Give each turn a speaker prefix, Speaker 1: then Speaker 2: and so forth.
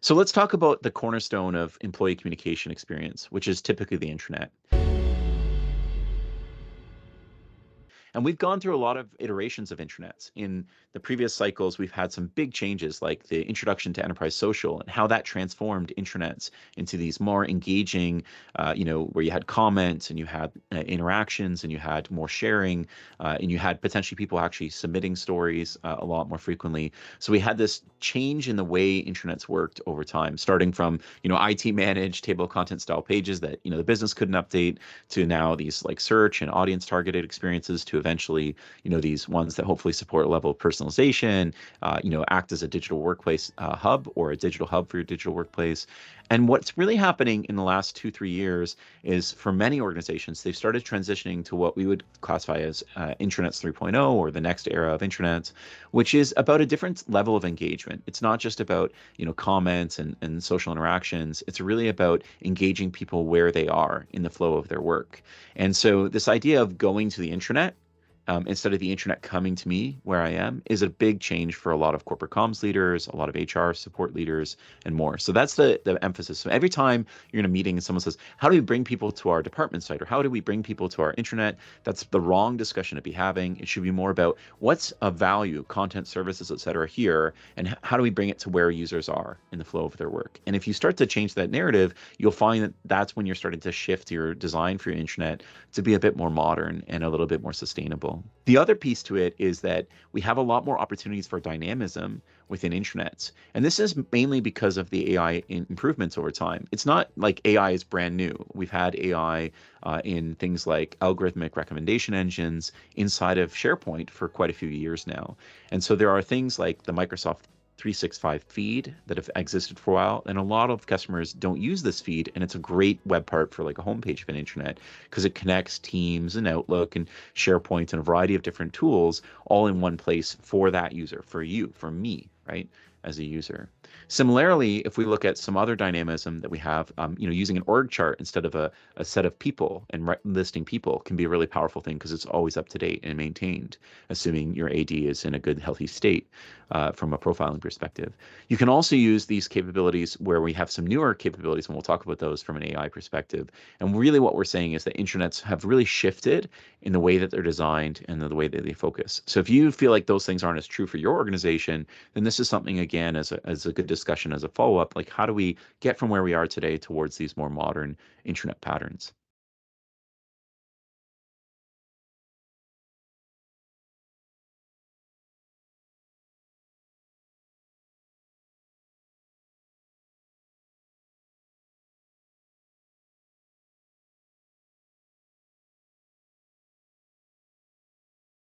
Speaker 1: So let's talk about the cornerstone of employee communication experience, which is typically the intranet. And we've gone through a lot of iterations of intranets. In the previous cycles, we've had some big changes like the introduction to enterprise social and how that transformed intranets into these more engaging, where you had comments and you had interactions and you had more sharing and you had potentially people actually submitting stories a lot more frequently. So we had this change in the way intranets worked over time, starting from, IT managed table of content style pages that, the business couldn't update to now these like search and audience targeted experiences to eventually, these ones that hopefully support a level of personalization, act as a digital workplace hub or a digital hub for your digital workplace. And what's really happening in the last 2, 3 years is for many organizations, they've started transitioning to what we would classify as intranets 3.0 or the next era of intranets, which is about a different level of engagement. It's not just about, comments and social interactions. It's really about engaging people where they are in the flow of their work. And so this idea of going to the intranet instead of the internet coming to me where I am is a big change for a lot of corporate comms leaders, a lot of HR support leaders, and more. So that's the emphasis. So every time you're in a meeting and someone says, how do we bring people to our department site or how do we bring people to our intranet? That's the wrong discussion to be having. It should be more about what's of value, content, services, et cetera, here, and how do we bring it to where users are in the flow of their work. And if you start to change that narrative, you'll find that that's when you're starting to shift your design for your intranet to be a bit more modern and a little bit more sustainable. The other piece to it is that we have a lot more opportunities for dynamism within intranets. And this is mainly because of the AI improvements over time. It's not like AI is brand new. We've had AI in things like algorithmic recommendation engines inside of SharePoint for quite a few years now. And so there are things like the Microsoft 365 feed that have existed for a while, and a lot of customers don't use this feed, and it's a great web part for like a homepage of an intranet because it connects Teams and Outlook and SharePoint and a variety of different tools all in one place for that user, for you, for me, right, as a user. Similarly, if we look at some other dynamism that we have, using an org chart instead of a set of people and listing people can be a really powerful thing because it's always up to date and maintained, assuming your AD is in a good, healthy state from a profiling perspective. You can also use these capabilities where we have some newer capabilities, and we'll talk about those from an AI perspective. And really what we're saying is that intranets have really shifted in the way that they're designed and the way that they focus. So if you feel like those things aren't as true for your organization, then this is something, again, as a good discussion, as a follow-up, like how do we get from where we are today towards these more modern intranet patterns?